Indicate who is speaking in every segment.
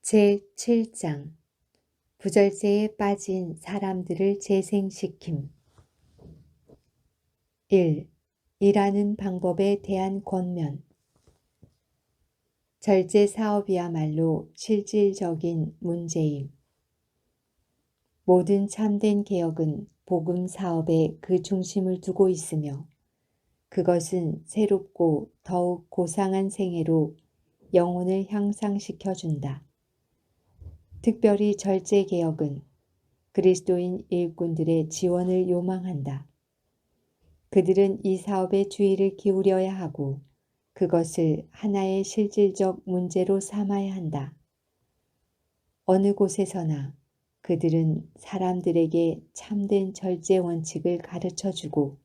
Speaker 1: 제7장 부절제에 빠진 사람들을 재생시킴. 1. 일하는 방법에 대한 권면. 절제 사업이야말로 실질적인 문제임. 모든 참된 개혁은 복음 사업에 그 중심을 두고 있으며 그것은 새롭고 더욱 고상한 생애로 영혼을 향상시켜준다. 특별히 절제개혁은 그리스도인 일꾼들의 지원을 요망한다. 그들은 이 사업에 주의를 기울여야 하고 그것을 하나의 실질적 문제로 삼아야 한다. 어느 곳에서나 그들은 사람들에게 참된 절제 원칙을 가르쳐주고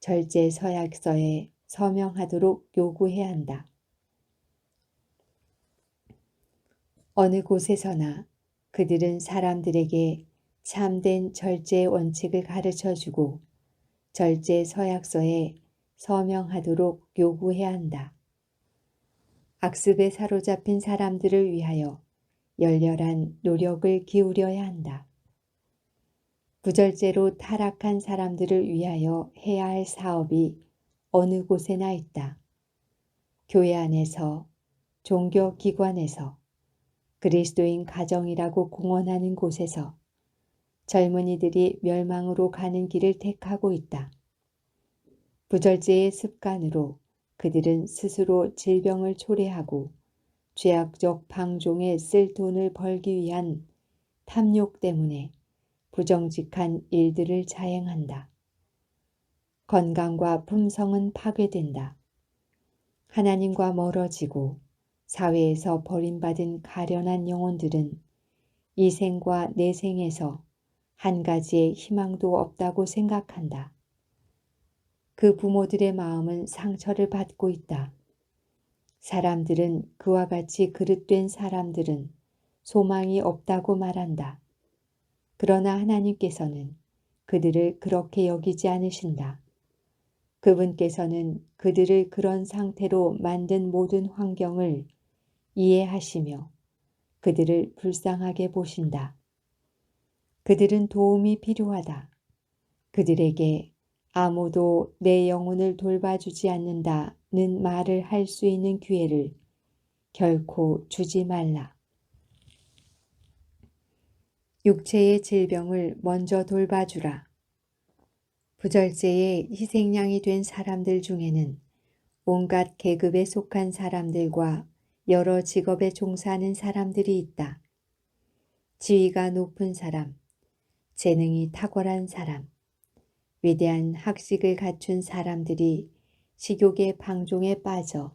Speaker 1: 절제 서약서에 서명하도록 요구해야 한다. 어느 곳에서나 그들은 사람들에게 참된 절제 원칙을 가르쳐주고 절제 서약서에 서명하도록 요구해야 한다. 악습에 사로잡힌 사람들을 위하여 열렬한 노력을 기울여야 한다. 부절제로 타락한 사람들을 위하여 해야 할 사업이 어느 곳에나 있다. 교회 안에서, 종교기관에서, 그리스도인 가정이라고 공언하는 곳에서 젊은이들이 멸망으로 가는 길을 택하고 있다. 부절제의 습관으로 그들은 스스로 질병을 초래하고 죄악적 방종에 쓸 돈을 벌기 위한 탐욕 때문에 부정직한 일들을 자행한다. 건강과 품성은 파괴된다. 하나님과 멀어지고 사회에서 버림받은 가련한 영혼들은 이 생과 내 생에서 한 가지의 희망도 없다고 생각한다. 그 부모들의 마음은 상처를 받고 있다. 사람들은 그와 같이 그릇된 사람들은 소망이 없다고 말한다. 그러나 하나님께서는 그들을 그렇게 여기지 않으신다. 그분께서는 그들을 그런 상태로 만든 모든 환경을 이해하시며 그들을 불쌍하게 보신다. 그들은 도움이 필요하다. 그들에게 아무도 내 영혼을 돌봐주지 않는다는 말을 할 수 있는 기회를 결코 주지 말라. 육체의 질병을 먼저 돌봐주라. 부절제의 희생양이 된 사람들 중에는 온갖 계급에 속한 사람들과 여러 직업에 종사하는 사람들이 있다. 지위가 높은 사람, 재능이 탁월한 사람, 위대한 학식을 갖춘 사람들이 식욕의 방종에 빠져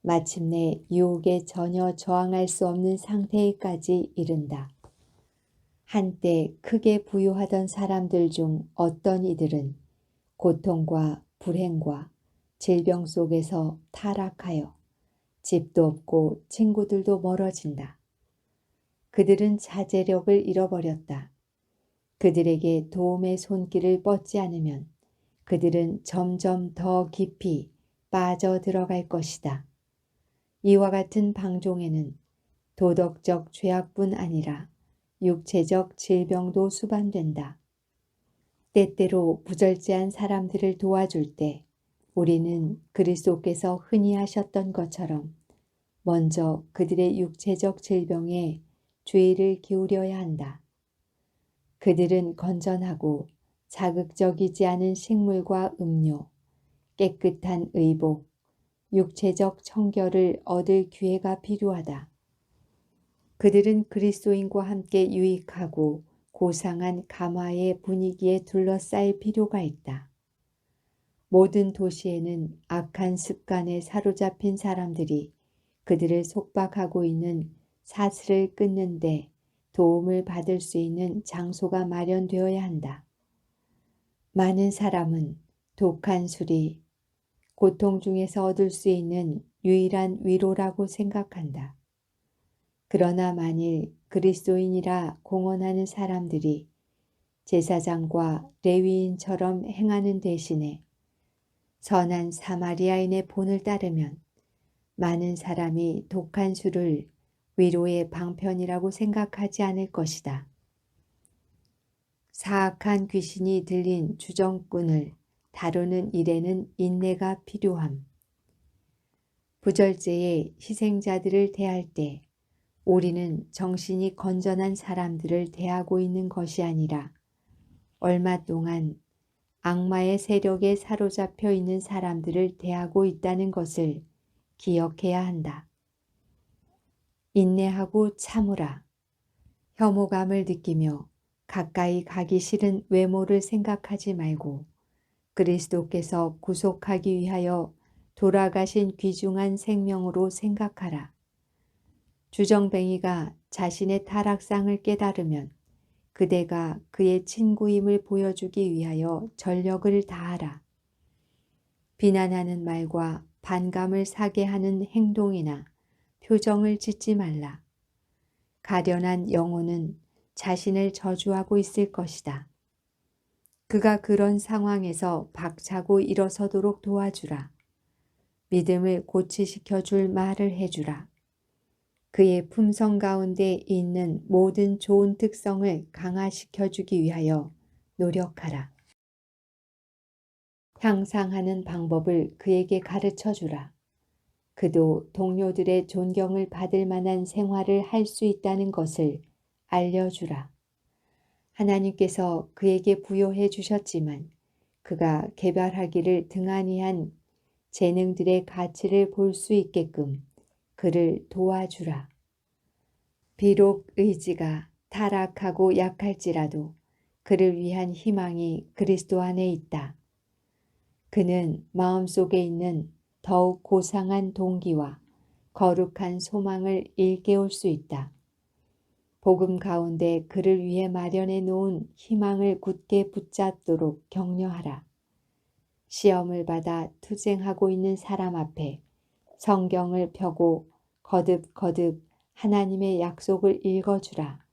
Speaker 1: 마침내 유혹에 전혀 저항할 수 없는 상태에까지 이른다. 한때 크게 부유하던 사람들 중 어떤 이들은 고통과 불행과 질병 속에서 타락하여 집도 없고 친구들도 멀어진다. 그들은 자제력을 잃어버렸다. 그들에게 도움의 손길을 뻗지 않으면 그들은 점점 더 깊이 빠져 들어갈 것이다. 이와 같은 방종에는 도덕적 죄악뿐 아니라 육체적 질병도 수반된다. 때때로 부절제한 사람들을 도와줄 때 우리는 그리스도께서 흔히 하셨던 것처럼 먼저 그들의 육체적 질병에 주의를 기울여야 한다. 그들은 건전하고 자극적이지 않은 식물과 음료, 깨끗한 의복, 육체적 청결을 얻을 기회가 필요하다. 그들은 그리스도인과 함께 유익하고 고상한 감화의 분위기에 둘러싸일 필요가 있다. 모든 도시에는 악한 습관에 사로잡힌 사람들이 그들을 속박하고 있는 사슬을 끊는 데 도움을 받을 수 있는 장소가 마련되어야 한다. 많은 사람은 독한 술이 고통 중에서 얻을 수 있는 유일한 위로라고 생각한다. 그러나 만일 그리스도인이라 공언하는 사람들이 제사장과 레위인처럼 행하는 대신에 선한 사마리아인의 본을 따르면 많은 사람이 독한 술을 위로의 방편이라고 생각하지 않을 것이다. 사악한 귀신이 들린 주정꾼을 다루는 일에는 인내가 필요함. 부절제의 희생자들을 대할 때 우리는 정신이 건전한 사람들을 대하고 있는 것이 아니라 얼마 동안 악마의 세력에 사로잡혀 있는 사람들을 대하고 있다는 것을 기억해야 한다. 인내하고 참으라. 혐오감을 느끼며 가까이 가기 싫은 외모를 생각하지 말고 그리스도께서 구속하기 위하여 돌아가신 귀중한 생명으로 생각하라. 주정뱅이가 자신의 타락상을 깨달으면 그대가 그의 친구임을 보여주기 위하여 전력을 다하라. 비난하는 말과 반감을 사게 하는 행동이나 표정을 짓지 말라. 가련한 영혼은 자신을 저주하고 있을 것이다. 그가 그런 상황에서 박차고 일어서도록 도와주라. 믿음을 고치시켜 줄 말을 해주라. 그의 품성 가운데 있는 모든 좋은 특성을 강화시켜 주기 위하여 노력하라. 향상하는 방법을 그에게 가르쳐 주라. 그도 동료들의 존경을 받을 만한 생활을 할 수 있다는 것을 알려주라. 하나님께서 그에게 부여해 주셨지만 그가 개발하기를 등한히 한 재능들의 가치를 볼 수 있게끔 그를 도와주라. 비록 의지가 타락하고 약할지라도 그를 위한 희망이 그리스도 안에 있다. 그는 마음속에 있는 더욱 고상한 동기와 거룩한 소망을 일깨울 수 있다. 복음 가운데 그를 위해 마련해 놓은 희망을 굳게 붙잡도록 격려하라. 시험을 받아 투쟁하고 있는 사람 앞에 성경을 펴고 거듭거듭 하나님의 약속을 읽어주라.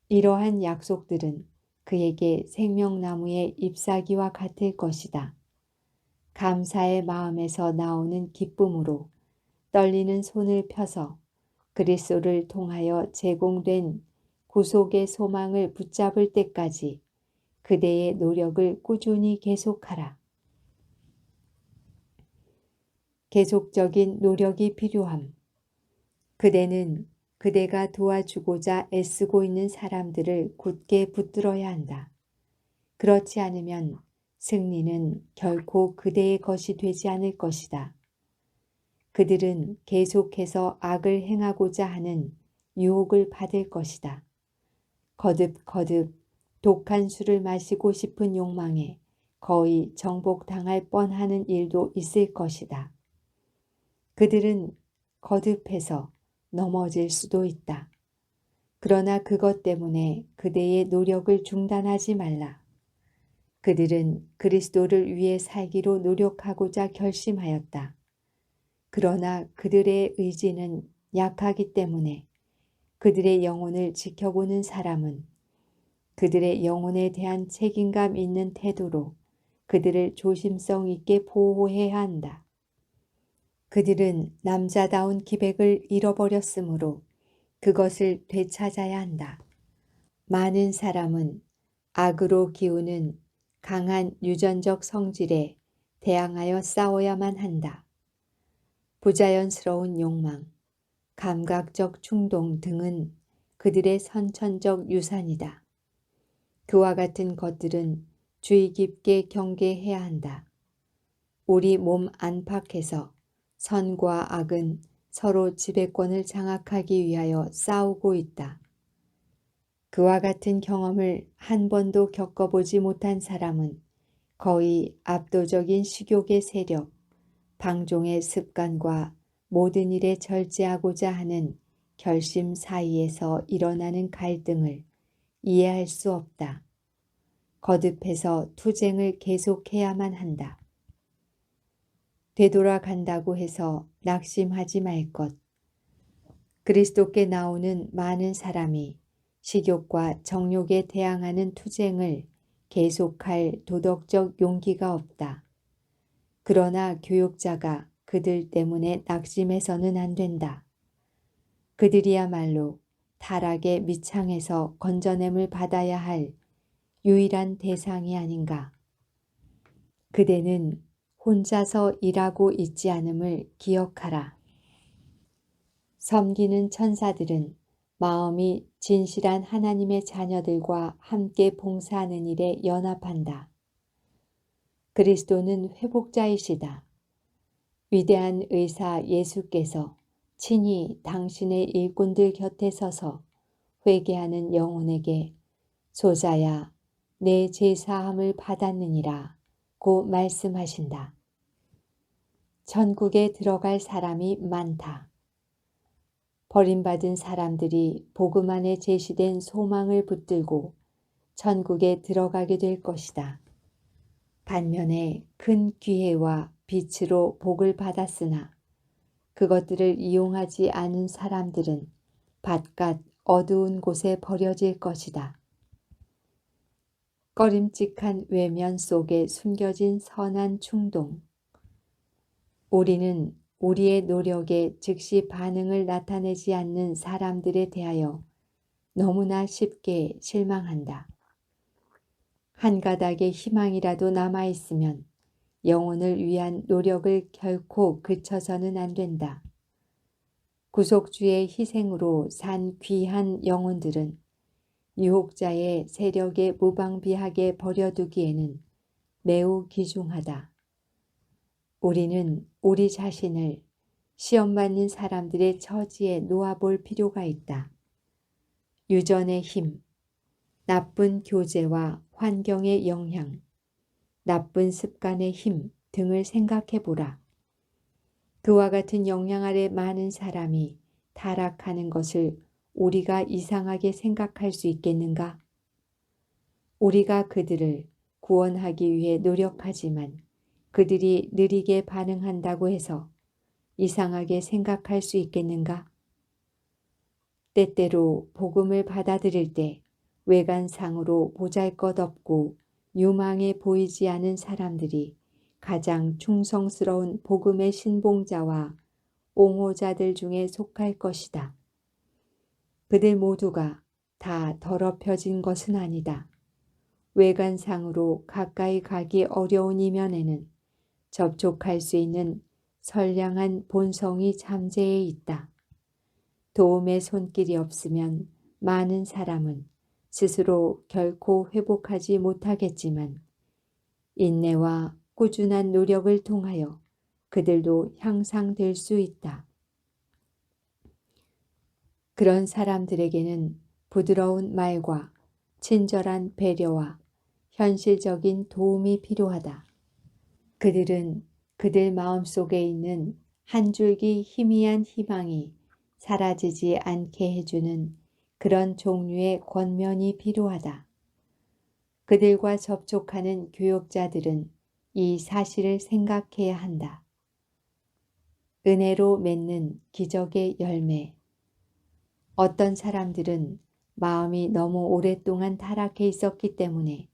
Speaker 1: 이러한 약속들은 그에게 생명나무의 잎사귀와 같을 것이다. 감사의 마음에서 나오는 기쁨으로 떨리는 손을 펴서 그리스도를 통하여 제공된 구속의 소망을 붙잡을 때까지 그대의 노력을 꾸준히 계속하라. 계속적인 노력이 필요함. 그대는 그대가 도와주고자 애쓰고 있는 사람들을 굳게 붙들어야 한다. 그렇지 않으면 승리는 결코 그대의 것이 되지 않을 것이다. 그들은 계속해서 악을 행하고자 하는 유혹을 받을 것이다. 거듭거듭 독한 술을 마시고 싶은 욕망에 거의 정복당할 뻔하는 일도 있을 것이다. 그들은 거듭해서 넘어질 수도 있다. 그러나 그것 때문에 그대의 노력을 중단하지 말라. 그들은 그리스도를 위해 살기로 노력하고자 결심하였다. 그러나 그들의 의지는 약하기 때문에 그들의 영혼을 지켜보는 사람은 그들의 영혼에 대한 책임감 있는 태도로 그들을 조심성 있게 보호해야 한다. 그들은 남자다운 기백을 잃어버렸으므로 그것을 되찾아야 한다. 많은 사람은 악으로 기우는 강한 유전적 성질에 대항하여 싸워야만 한다. 부자연스러운 욕망, 감각적 충동 등은 그들의 선천적 유산이다. 그와 같은 것들은 주의 깊게 경계해야 한다. 우리 몸 안팎에서 선과 악은 서로 지배권을 장악하기 위하여 싸우고 있다. 그와 같은 경험을 한 번도 겪어보지 못한 사람은 거의 압도적인 식욕의 세력, 방종의 습관과 모든 일에 절제하고자 하는 결심 사이에서 일어나는 갈등을 이해할 수 없다. 거듭해서 투쟁을 계속해야만 한다. 되돌아간다고 해서 낙심하지 말 것. 그리스도께 나오는 많은 사람이 식욕과 정욕에 대항하는 투쟁을 계속할 도덕적 용기가 없다. 그러나 교육자가 그들 때문에 낙심해서는 안 된다. 그들이야말로 타락의 밑창에서 건져냄을 받아야 할 유일한 대상이 아닌가. 그대는 혼자서 일하고 있지 않음을 기억하라. 섬기는 천사들은 마음이 진실한 하나님의 자녀들과 함께 봉사하는 일에 연합한다. 그리스도는 회복자이시다. 위대한 의사 예수께서 친히 당신의 일꾼들 곁에 서서 회개하는 영혼에게 소자야 내 죄사함을 받았느니라 고 말씀하신다. 천국에 들어갈 사람이 많다. 버림받은 사람들이 복음 안에 제시된 소망을 붙들고 천국에 들어가게 될 것이다. 반면에 큰 기회와 빛으로 복을 받았으나 그것들을 이용하지 않은 사람들은 바깥 어두운 곳에 버려질 것이다. 꺼림칙한 외면 속에 숨겨진 선한 충동. 우리는 우리의 노력에 즉시 반응을 나타내지 않는 사람들에 대하여 너무나 쉽게 실망한다. 한 가닥의 희망이라도 남아있으면 영혼을 위한 노력을 결코 그쳐서는 안 된다. 구속주의 희생으로 산 귀한 영혼들은 유혹자의 세력에 무방비하게 버려두기에는 매우 귀중하다. 우리는 우리 자신을 시험받는 사람들의 처지에 놓아볼 필요가 있다. 유전의 힘, 나쁜 교제와 환경의 영향, 나쁜 습관의 힘 등을 생각해 보라. 그와 같은 영향 아래 많은 사람이 타락하는 것을 우리가 이상하게 생각할 수 있겠는가? 우리가 그들을 구원하기 위해 노력하지만 그들이 느리게 반응한다고 해서 이상하게 생각할 수 있겠는가? 때때로 복음을 받아들일 때 외관상으로 보잘것없고 유망해 보이지 않은 사람들이 가장 충성스러운 복음의 신봉자와 옹호자들 중에 속할 것이다. 그들 모두가 다 더럽혀진 것은 아니다. 외관상으로 가까이 가기 어려운 이면에는 접촉할 수 있는 선량한 본성이 잠재해 있다. 도움의 손길이 없으면 많은 사람은 스스로 결코 회복하지 못하겠지만 인내와 꾸준한 노력을 통하여 그들도 향상될 수 있다. 그런 사람들에게는 부드러운 말과 친절한 배려와 현실적인 도움이 필요하다. 그들은 그들 마음속에 있는 한 줄기 희미한 희망이 사라지지 않게 해주는 그런 종류의 권면이 필요하다. 그들과 접촉하는 교역자들은 이 사실을 생각해야 한다. 은혜로 맺는 기적의 열매. 어떤 사람들은 마음이 너무 오랫동안 타락해 있었기 때문에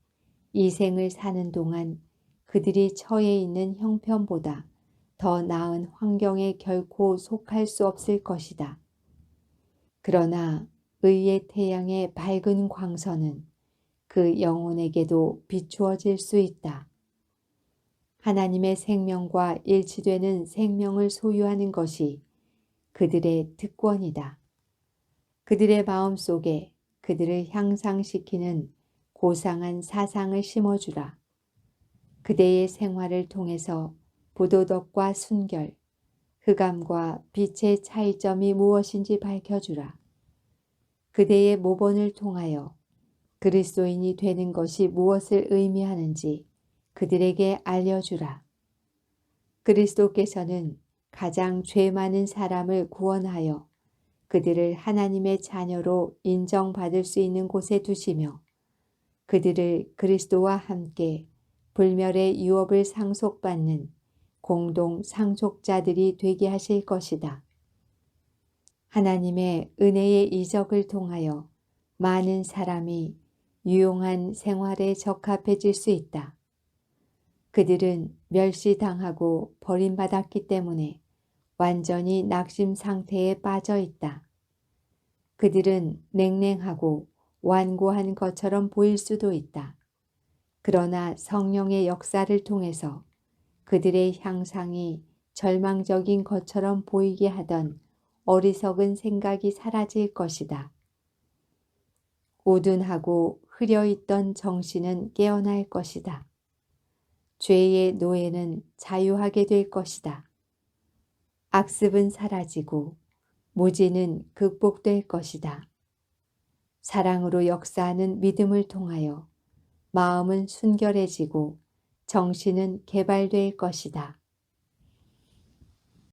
Speaker 1: 이 생을 사는 동안 그들이 처해 있는 형편보다 더 나은 환경에 결코 속할 수 없을 것이다. 그러나 의의 태양의 밝은 광선은 그 영혼에게도 비추어질 수 있다. 하나님의 생명과 일치되는 생명을 소유하는 것이 그들의 특권이다. 그들의 마음속에 그들을 향상시키는 고상한 사상을 심어주라. 그대의 생활을 통해서 부도덕과 순결, 흑암과 빛의 차이점이 무엇인지 밝혀주라. 그대의 모본을 통하여 그리스도인이 되는 것이 무엇을 의미하는지 그들에게 알려주라. 그리스도께서는 가장 죄 많은 사람을 구원하여 그들을 하나님의 자녀로 인정받을 수 있는 곳에 두시며 그들을 그리스도와 함께 불멸의 유업을 상속받는 공동 상속자들이 되게 하실 것이다. 하나님의 은혜의 이적을 통하여 많은 사람이 유용한 생활에 적합해질 수 있다. 그들은 멸시당하고 버림받았기 때문에 완전히 낙심 상태에 빠져 있다. 그들은 냉랭하고 완고한 것처럼 보일 수도 있다. 그러나 성령의 역사를 통해서 그들의 향상이 절망적인 것처럼 보이게 하던 어리석은 생각이 사라질 것이다. 우둔하고 흐려있던 정신은 깨어날 것이다. 죄의 노예는 자유하게 될 것이다. 악습은 사라지고 무지는 극복될 것이다. 사랑으로 역사하는 믿음을 통하여 마음은 순결해지고 정신은 개발될 것이다.